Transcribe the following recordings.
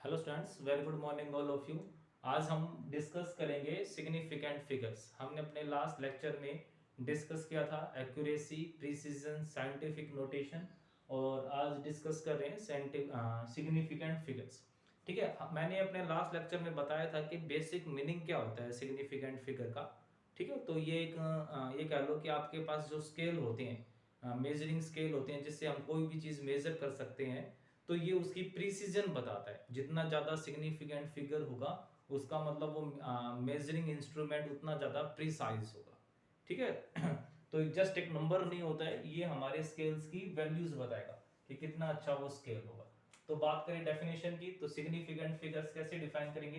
Hello students, very good morning all of you. आज हम discuss करेंगे सिग्निफिकेंट फिगर्स। हमने अपने लास्ट लेक्चर में डिस्कस किया था एक्यूरेसी, प्रिसीजन, साइंटिफिक नोटेशन, और आज डिस्कस कर रहे हैं सिग्निफिकेंट फिगर्स। ठीक है, मैंने अपने लास्ट लेक्चर में बताया था कि बेसिक मीनिंग क्या होता है सिग्निफिकेंट फिगर का। ठीक है, तो ये ये कह लो कि आपके पास जो स्केल होते हैं, मेजरिंग स्केल होते हैं, जिससे हम कोई भी चीज़ मेजर कर सकते हैं, तो ये उसकी प्रिसीजन बताता है। जितना ज़्यादा सिग्निफिकेंट फिगर होगा, उसका मतलब वो मेजरिंग इंस्ट्रूमेंट उतना ज़्यादा प्रिसाइज होगा। ठीक है तो जस्ट एक नंबर नहीं होता है, ये हमारे स्केल्स की वैल्यूज बताएगा कि कितना अच्छा वो स्केल होगा। तो बात करें डेफिनेशन की, तो सिग्निफिकेंट फिगर्स कैसे डिफाइन करेंगे।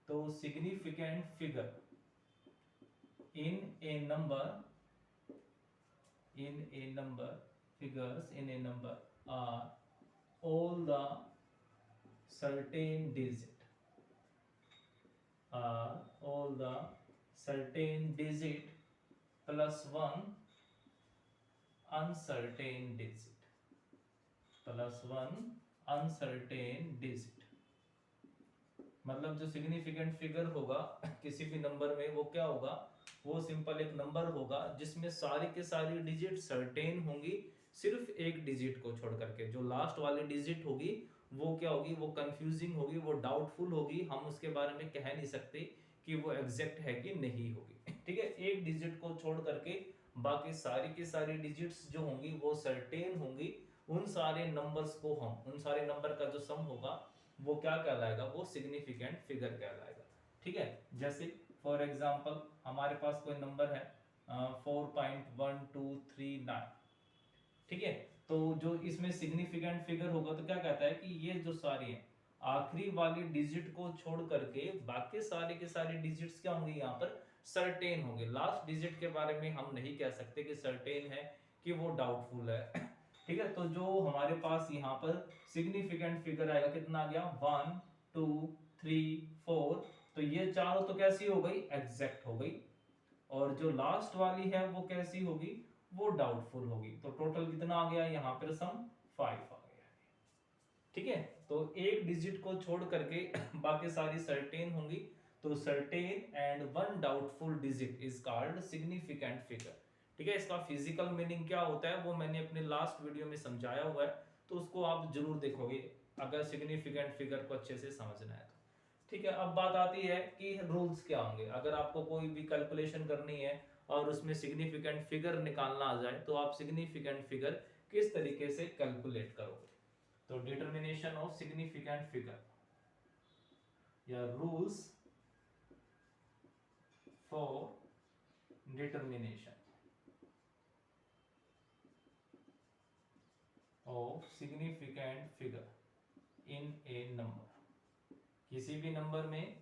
तो significant figure in A number figures in a number are all the certain digit plus one uncertain digit। मतलब जो सिग्निफिकेंट फिगर होगा किसी भी नंबर में, वो क्या होगा, वो सिंपल एक नंबर होगा जिसमें सारी के सारी डिजिट सर्टेन होंगी, सिर्फ एक डिजिट को छोड़ करके। जो लास्ट वाली डिजिट होगी वो क्या होगी, वो कंफ्यूजिंग होगी, वो डाउटफुल होगी। हम उसके बारे में कह नहीं सकते कि वो एग्जैक्ट है कि नहीं होगी। ठीक है, एक डिजिट को छोड़ करके बाकी सारी की सारी डिजिट्स जो होंगी वो सर्टेन होंगी। उन सारे नंबर्स को उन सारे नंबर का जो सम होगा वो क्या कहलाएगा, वो सिग्निफिकेंट फिगर कहलाएगा। ठीक है, जैसे फॉर एग्जांपल हमारे पास कोई नंबर है 4.1239। ठीक है, तो जो इसमें सिग्निफिकेंट फिगर होगा तो क्या कहता है कि ये जो सारी है आखिरी वाली डिजिट को छोड़ करके बाकी सारे के सारे डिजिट्स क्या होंगे, यहाँ पर सर्टेन होंगे। लास्ट डिजिट के बारे में हम नहीं कह सकते कि सर्टेन है कि वो डाउटफुल है। ठीक है, तो जो हमारे पास यहाँ पर सिग्निफिकेंट फिगर आएगा, कितना आ गया, 1 2 3 4। तो ये चारों तो कैसी हो गई, एग्जैक्ट हो गई। और जो लास्ट वाली है वो कैसी होगी, वो डाउटफुल होगी। तो टोटल कितना आ गया यहाँ पर, सम 5 आ गया। ठीक है, तो एक डिजिट को छोड़ करके बाकी सारी सर्टेन होंगी। तो certain and one doubtful digit is called significant figure. ठीक है, इसका फिजिकल मीनिंग क्या होता है वो मैंने अपने लास्ट वीडियो में समझाया हुआ है, तो उसको आप जरूर देखोगे अगर सिग्निफिकेंट फिगर को अच्छे से समझना है तो। ठीक है, अब बात आती है कि रूल्स क्या होंगे। अगर आपको कोई भी कैलकुलेशन करनी है और उसमें सिग्निफिकेंट फिगर निकालना आ जाए, तो आप सिग्निफिकेंट फिगर किस तरीके से कैलकुलेट करोगे। तो डिटर्मिनेशन ऑफ सिग्निफिकेंट फिगर या rules for determination of significant figure in A number. किसी भी नंबर में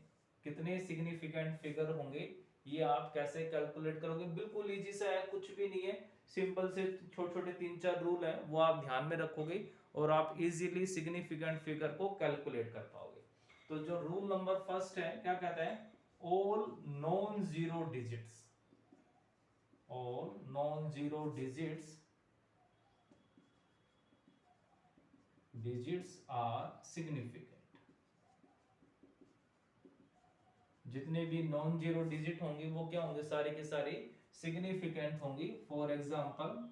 कितने सिग्निफिकेंट फिगर होंगे, ये आप कैसे कैलकुलेट करोगे। बिल्कुल इजी सा है, कुछ भी नहीं है, सिंपल से छोटे छोटे 3-4 रूल है, वो आप ध्यान में रखोगे और आप इजीली सिग्निफिकेंट फिगर को कैलकुलेट कर पाओगे। तो जो रूल नंबर फर्स्ट है, क्या कहता है, all non zero digits are significant. जितने भी नॉन जीरो डिजिट होंगे वो क्या होंगे, सारे के सारे सिग्निफिकेंट होंगी। फॉर एग्जांपल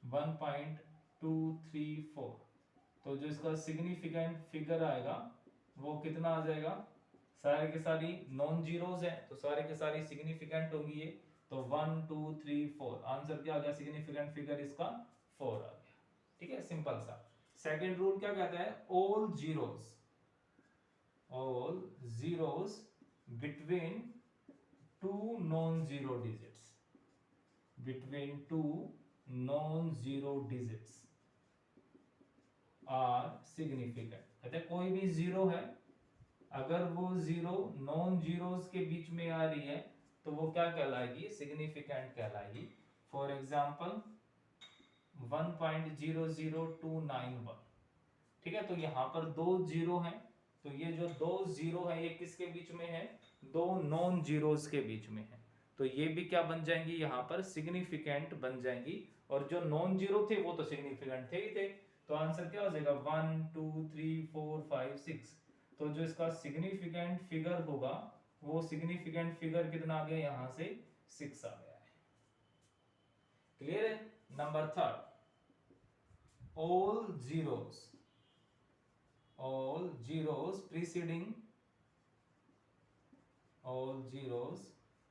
1.234, तो जो इसका सिग्निफिकेंट फिगर आएगा वो कितना आ जाएगा, सारे के सारी नॉन जीरोज है तो सारे के सारी सिग्निफिकेंट होंगी ये। तो 1 2 3 4, आंसर क्या आ गया, सिग्निफिकेंट फिगर इसका 4 आ गया। ठीक है, सिंपल सा। सेकेंड रूल क्या कहता है, all zeros between two non-zero digits are significant. कहते हैं कोई भी जीरो है, अगर वो जीरो नॉन जीरोस के बीच में आ रही है तो वो क्या कहलाएगी, सिग्निफिकेंट कहलाएगी। For example 1.00291। ठीक है, तो यहां पर दो जीरो हैं, तो ये जो दो जीरो है ये किसके बीच में है, दो नॉन जीरोस के बीच में है। तो ये भी क्या बन जाएंगी, यहां पर सिग्निफिकेंट बन जाएंगी। और जो नॉन जीरो थे वो तो सिग्निफिकेंट थे ही थे, तो आंसर क्या हो जाएगा 1 2 3 4 5 6। तो जो इसका सिग्निफिकेंट फिगर होगा वो सिग्निफिकेंट फिगर कितना आ गया यहाँ से 6 आ गया है। क्लियर है। Number third, all zeros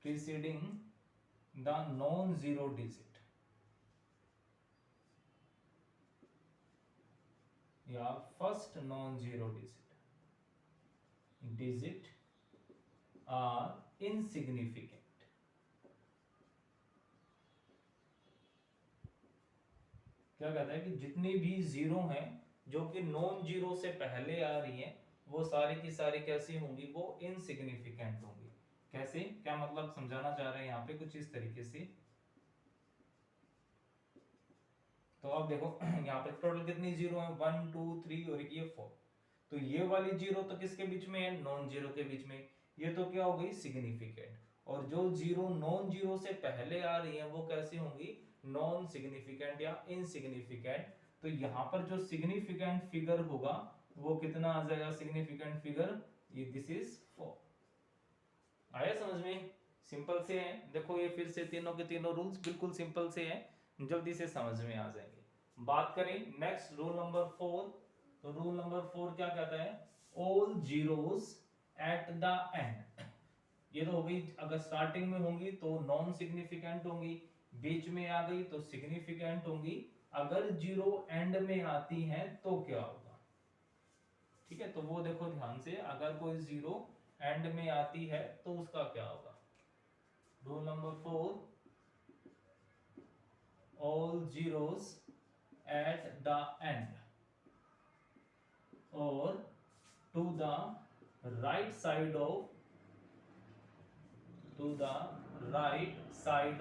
preceding the non-zero digit या first non-zero digit are insignificant। क्या कहता है कि जितनी भी जीरो हैं जो कि नॉन जीरो से पहले आ रही हैं वो सारी की सारी कैसी होंगी, वो इनसिग्निफिकेंट होंगी। कैसे, क्या मतलब समझाना चाह रहे हैं यहाँ पे कुछ इस तरीके से। तो अब देखो यहाँ पे टोटल कितनी जीरो है, 1 2 3 और ये 4। तो ये वाली जीरो तो किसके बीच में है, नॉन जीरो के बीच में। ये तो क्या हो गई, सिग्निफिकेंट। और जो जीरो नॉन जीरो से पहले आ रही है वो कैसी होंगी, नॉन सिग्निफिकेंट या इनसिग्निफिकेंट। तो यहाँ पर जो सिग्निफिकेंट फिगर होगा वो कितना आ जाएगा, सिग्निफिकेंट फिगर ये दिस इज 4। आया समझ में, सिंपल से है। देखो ये फिर से तीनों के तीनों रूल्स बिल्कुल सिंपल से है, जल्दी से समझ में आ जाएंगे। बात करें नेक्स्ट रूल नंबर 4। तो रूल नंबर 4 क्या कहता है, all zeros at the end. ये तो हो गई, अगर स्टार्टिंग में होंगी तो नॉन सिग्निफिकेंट होंगी, बीच में आ गई तो सिग्निफिकेंट होंगी, अगर जीरो एंड में आती है तो क्या होगा। ठीक है, तो वो देखो ध्यान से, अगर कोई जीरो एंड में आती है तो उसका क्या होगा। Rule number 4, all zeros at the end or to the right side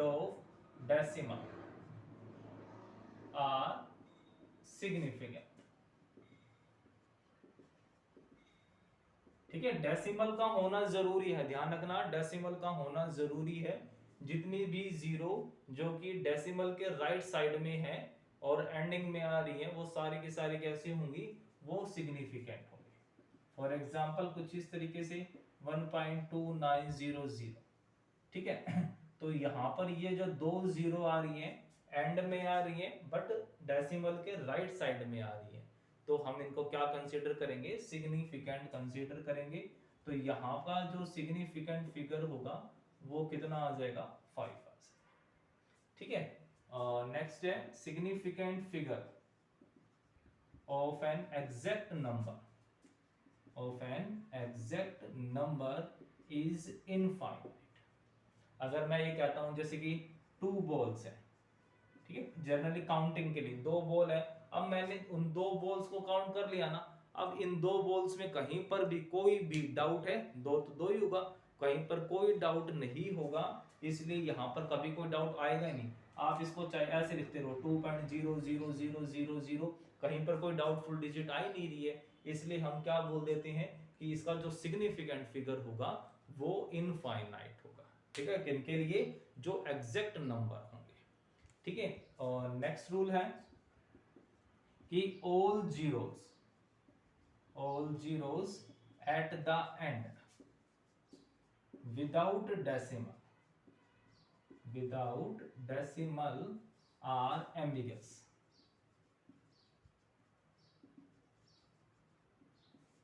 of decimal are significant। ठीक है, डेसिमल का होना जरूरी है, ध्यान रखना डेसिमल का होना जरूरी है। जितनी भी जीरो जो कि डेसिमल के राइट साइड में है और एंडिंग में आ रही है वो सारी की सारी कैसी होंगी, वो सिग्निफिकेंट होंगी। फॉर एग्जांपल कुछ इस तरीके से 1.2900। ठीक है तो यहाँ पर ये जो दो जीरो आ रही है एंड में आ रही है बट डेसिमल के राइट साइड में आ रही है, तो हम इनको क्या कंसीडर करेंगे, सिग्निफिकेंट कंसीडर करेंगे। तो यहाँ का जो सिग्निफिकेंट फिगर होगा वो कितना आ जाएगा, 5 आ जाएगा। ठीक है, नेक्स्ट है significant figure of an exact number is infinite. अगर मैं ये कहता हूं जैसे कि 2 बॉल्स है, ठीक है, जनरली काउंटिंग के लिए 2 बॉल है, अब मैंने उन 2 बॉल्स को काउंट कर लिया ना, अब इन 2 बॉल्स में कहीं पर भी कोई भी डाउट है, 2 तो 2 ही होगा, कहीं पर कोई डाउट नहीं होगा, इसलिए यहाँ पर कभी कोई डाउट आएगा ही नहीं। आप इसको चाहे ऐसे लिखते रहो 2.00000, कहीं पर कोई डाउटफुल डिजिट आ ही नहीं रही है, इसलिए हम क्या बोल देते हैं कि इसका जो सिग्निफिकेंट फिगर होगा वो इनफाइनाइट होगा। ठीक है, किनके लिए, जो एग्जैक्ट नंबर होंगे। ठीक है, और नेक्स्ट रूल है कि all zeros at the end without decimal are ambiguous।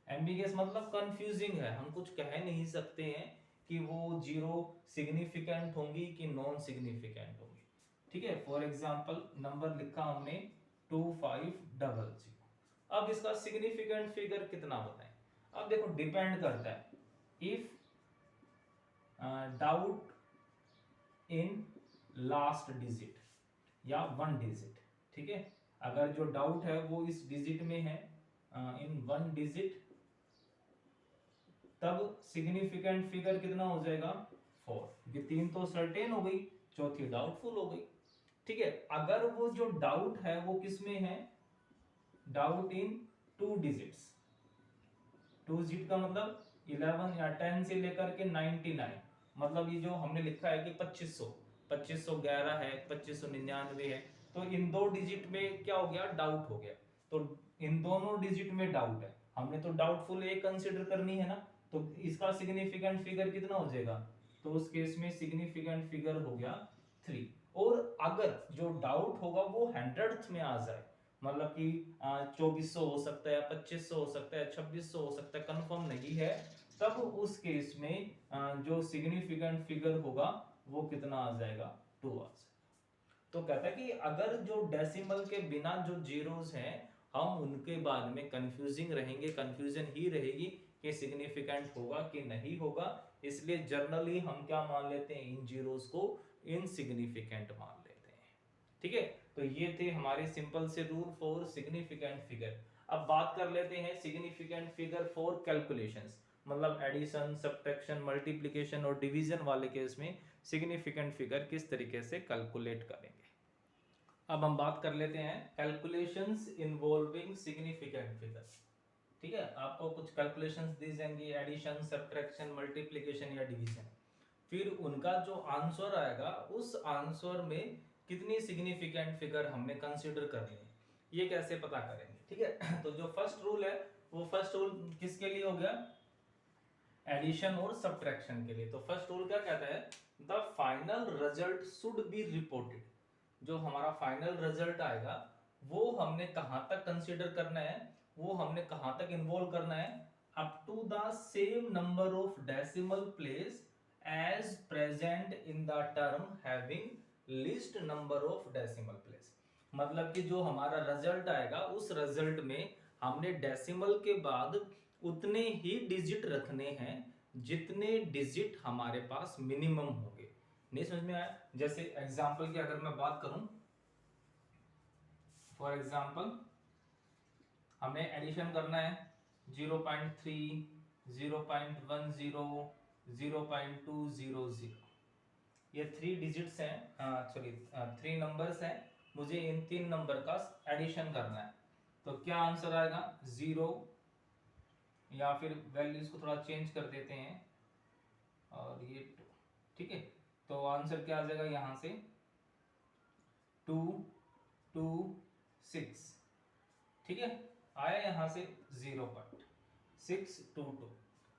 Ambiguous मतलब कंफ्यूजिंग है, हम कुछ कह नहीं सकते हैं कि वो जीरो सिग्निफिकेंट होंगी कि नॉन सिग्निफिकेंट होंगी। ठीक है, फॉर एग्जांपल नंबर लिखा हमने 2500। अब इसका सिग्निफिकेंट फिगर कितना बताएं। अब देखो डिपेंड करता है, if doubt in last digit या 1 डिजिट। ठीक है, अगर जो डाउट है वो इस डिजिट में है, इन 1 डिजिट, तब सिग्निफिकेंट फिगर कितना हो जाएगा, 4। ये 3 तो सर्टेन हो गई, चौथी डाउटफुल हो गई। ठीक है, अगर वो जो डाउट है वो किस में है, डाउट इन 2 डिजिट्स। 2 डिजिट का मतलब 11 या 10 से लेकर के 99, मतलब ये जो हमने लिखा है कि 2511 है, 2599 है, तो इन 2 डिजिट में क्या हो गया, डाउट हो गया। तो इन दोनों डिजिट में डाउट है, हमने तो डाउटफुल एक कंसीडर करनी है ना, तो इसका सिग्निफिकेंट फिगर कितना हो जाएगा, तो उस केस में सिग्निफिकेंट फिगर हो गया 3। और अगर जो डाउट होगा वो 100th में आ जाए, मतलब कि 2400 हो सकता है, 2500 हो सकता है, 2600 हो सकता है, कंफर्म नहीं है, तब उस केस में जो सिग्निफिकेंट फिगर होगा वो कितना आ जाएगा, 2 आ जाएगा। तो कहता है कि अगर जो डेसिमल के बिना जो जीरोस हैं हम उनके बाद में कंफ्यूजिंग रहेंगे, कंफ्यूजन ही रहेगी कि सिग्निफिकेंट होगा कि नहीं होगा, इसलिए जनरली हम क्या मान लेते हैं, इन जीरोस को इनसिग्निफिकेंट मान लेते हैं। ठीक है, तो ये थे हमारे सिंपल से रूल फॉर सिग्निफिकेंट फिगर। अब बात कर लेते हैं सिग्निफिकेंट फिगर फॉर कैलकुलेशंस, मतलब एडिशन, सब्ट्रैक्शन, मल्टीप्लिकेशन और डिवीजन वाले केस में सिग्निफिकेंट फिगर किस तरीके से कैलकुलेट करेंगे। अब हम बात कर लेते हैं कैलकुलेशंस इन्वॉल्विंग सिग्निफिकेंट फिगर। ठीक है, आपको कुछ कैलकुलेशंस दी जाएंगी, एडिशन, सब्ट्रैक्शन, मल्टीप्लिकेशन या डिवीजन, फिर उनका जो आंसर आएगा उस आंसर में कितनी सिग्निफिकेंट फिगर हमने कंसीडर करनी है, ये कैसे पता करेंगे। ठीक है, तो जो फर्स्ट रूल है वो फर्स्ट रूल किसके लिए हो गया, एडिशन और सब्ट्रैक्शन के लिए। तो फर्स्ट रूल क्या कहता है, the final result should be reported, जो हमारा फाइनल रिजल्ट आएगा वो हमने कहां तक कंसीडर करना है, वो हमने कहां तक इन्वॉल्व करना है, up to the same number of decimal place as present in the term having least number of decimal place. मतलब कि जो हमारा रिजल्ट आएगा उस रिजल्ट में हमने डेसिमल के बाद उतने ही डिजिट रखने हैं जितने डिजिट हमारे पास मिनिमम होंगे। नहीं समझ में आया, जैसे एग्जांपल की अगर मैं बात करूं, फॉर एग्जांपल हमें एडिशन करना है 0.3, 0.10, 0.200, ये 3 डिजिट्स हैं, सॉरी 3 नंबर्स हैं, मुझे इन 3 नंबर का एडिशन करना है, तो क्या आंसर आएगा 0, या फिर वैल्यूज को थोड़ा चेंज कर देते हैं और ये 2। ठीक है, तो आंसर क्या आ जाएगा यहां से 2, 2, 6। ठीक है, आया यहां से 0.622।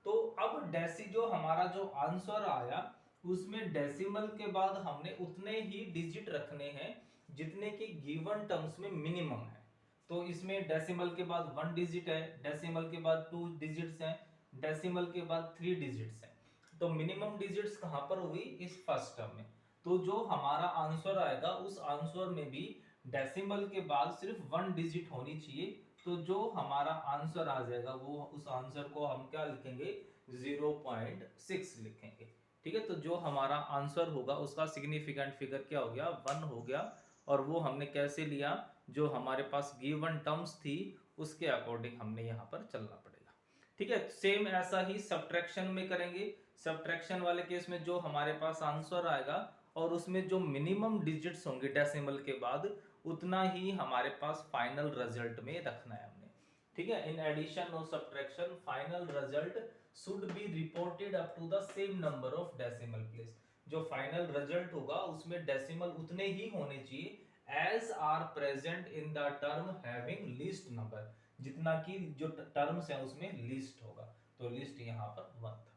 तो अब जो हमारा जो आंसर आया उसमें डेसिमल के बाद हमने उतने ही डिजिट रखने हैं जितने की गिवन टर्म्स में मिनिमम है। तो इसमें डेसिमल के बाद 1 डिजिट है, डेसिमल के बाद 2 डिजिट्स हैं, डेसिमल के बाद 3 डिजिट्स हैं। तो मिनिमम डिजिट्स कहां पर हुई, इस फर्स्ट टर्म में। तो जो हमारा आंसर आएगा उस आंसर में भी डेसिमल के बाद सिर्फ 1 डिजिट होनी चाहिए, तो जो हमारा आंसर आ जाएगा वो उस आंसर को हम क्या लिखेंगे 0.6 लिखेंगे। ठीक है, तो जो हमारा आंसर होगा उसका सिग्निफिकेंट फिगर क्या हो गया 1 हो गया, और वो हमने कैसे लिया, जो हमारे पास गिवन टर्म्स थी उसके अकॉर्डिंग हमने यहाँ पर चलना पड़ेगा। ठीक है, सेम ऐसा ही सब्ट्रैक्शन में करेंगे। सब्ट्रैक्शन वाले केस में जो हमारे पास आंसर आएगा और उसमें जो मिनिमम डिजिट्स होंगे डेसिमल के बाद उतना ही हमारे पास फाइनल रिजल्ट में रखना है हमने। ठीक है, इन एडिशन और subtraction final result should be reported up to the same number of decimal place. जो फाइनल रिजल्ट होगा उसमें डेसिमल उतने ही होने चाहिए as are present in the term having least number, जितना की जो टर्म्स है उसमें लीस्ट होगा, तो लीस्ट यहाँ पर 1 था।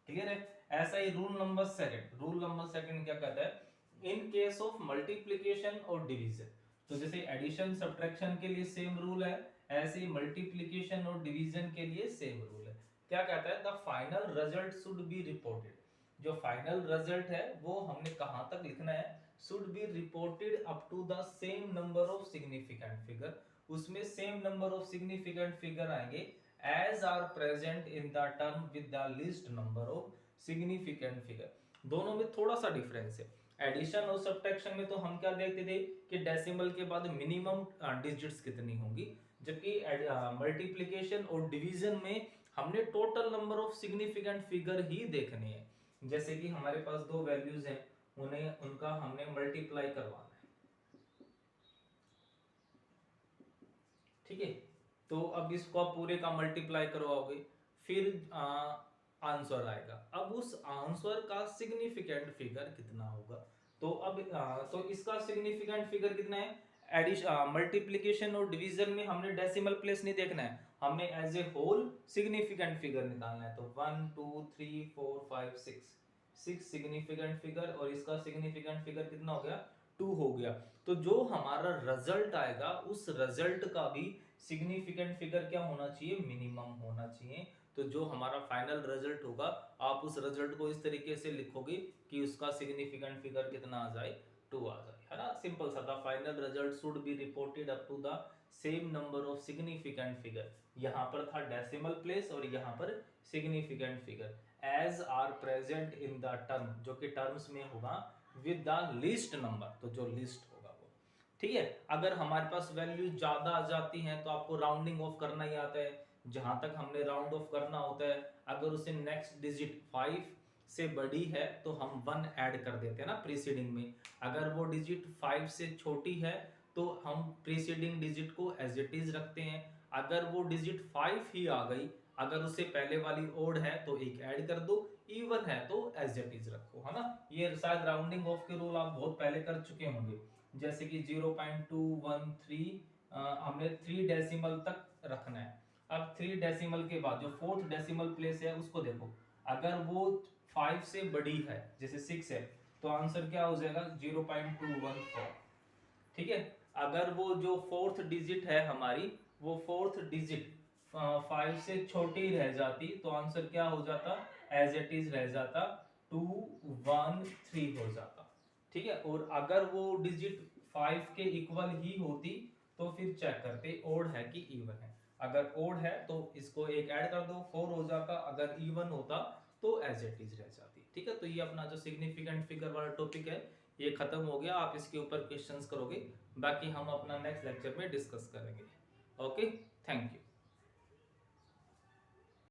क्लियर है। ऐसा ही रूल नंबर सेकंड क्या कहता है, इन केस ऑफ मल्टीप्लिकेशन और डिवीजन, तो जैसे एडिशन सब्ट्रैक्शन के लिए सेम रूल है, ऐसे ही मल्टीप्लिकेशन और डिवीजन के लिए सेम रूल है। क्या कहता है, the final result should be reported, जो फाइनल रिजल्ट है वो हमने कहां तक लिखना है, should be reported up to the same number of significant figure, उसमें same number of significant figure आएंगे as are present in the term with the least number of significant figure। दोनों में थोड़ा सा डिफरेंस है। एडिशन और subtraction में तो हम क्या देखते थे कि डेसिमल के बाद मिनिमम डिजिट्स कितनी होंगी, जबकि मल्टीप्लिकेशन और डिवीजन में हमने total number of significant figure ही देखने हैं। जैसे कि हमारे पास 2 वैल्यूज हैं, उन्हें उनका हमने मल्टीप्लाई करवाना है। ठीक है, तो अब इसको आप पूरे का मल्टीप्लाई करवाओगे, फिर आंसर आएगा। अब उस आंसर का सिग्निफिकेंट फिगर कितना होगा, तो अब तो इसका सिग्निफिकेंट फिगर कितना है, एडिशन मल्टीप्लिकेशन और डिवीजन में हमने डेसिमल प्लेस नहीं देखना है, हमने as a whole significant figure निकालना है। तो 1 2 3 4 5 6 सिग्निफिकेंट फिगर, और इसका सिग्निफिकेंट फिगर कितना हो गया, 2 हो गया। तो जो हमारा रिजल्ट आएगा उस रिजल्ट का भी सिग्निफिकेंट फिगर क्या होना चाहिए, मिनिमम होना चाहिए। तो जो हमारा फाइनल रिजल्ट होगा, आप उस रिजल्ट को इस तरीके से लिखोगे कि उसका सिग्निफिकेंट फिगर कितना आ जाए, 2 आ जाए, है ना। सिंपल सा, the final result should be reported up to the same number of significant figure. यहाँ पर था डेसिमल प्लेस और यहाँ पर significant figure, as are present in the term, जो कि टर्म्स में होगा विद द लीस्ट नंबर, तो जो लीस्ट होगा वो, ठीक है। अगर हमारे पास वैल्यू ज्यादा आ जाती है तो आपको राउंडिंग ऑफ करना ही आता है, जहां तक हमने राउंड ऑफ करना होता है, अगर उसे नेक्स्ट डिजिट 5 से बड़ी है तो हम 1 ऐड कर देते हैं ना प्रीसीडिंग में, अगर वो डिजिट 5 से छोटी है तो हम प्रीसीडिंग डिजिट को एज इट इज रखते हैं। अगर वो डिजिट 5 ही आ गई, अगर उससे पहले वाली ओड है तो एक ऐड कर दो, इवन है तो एज इट इज रखो, है ना। ये शायद राउंडिंग ऑफ के रूल आप बहुत पहले कर चुके होंगे, जैसे कि 0.213 हमने 3 डेसिमल तक रखना है। अब 3 डेसिमल के बाद जो 4th डेसिमल प्लेस है उसको देखो, अगर वो 5 से बड़ी है, जैसे 6 है, तो आंसर क्या हो जाएगा 0.214, ठीक है। अगर वो जो 4th डिजिट है हमारी, वो 4th डिजिट 5 से छोटी रह जाती तो आंसर क्या हो जाता, एज इट इज रह जाता 213 हो जाता, ठीक है। और अगर वो डिजिट 5 के इक्वल ही होती तो फिर चेक करते ओड है कि इवन है, अगर ओड है तो इसको एक ऐड कर दो 4 हो जाता, अगर इवन होता तो एज इट इज रह जाती, ठीक है। तो ये अपना जो सिग्निफिकेंट फिगर वाला टॉपिक है ये खत्म हो गया, आप इसके ऊपर क्वेश्चंस करोगे, बाकी हम अपना नेक्स्ट लेक्चर में डिस्कस करेंगे। Okay, thank you.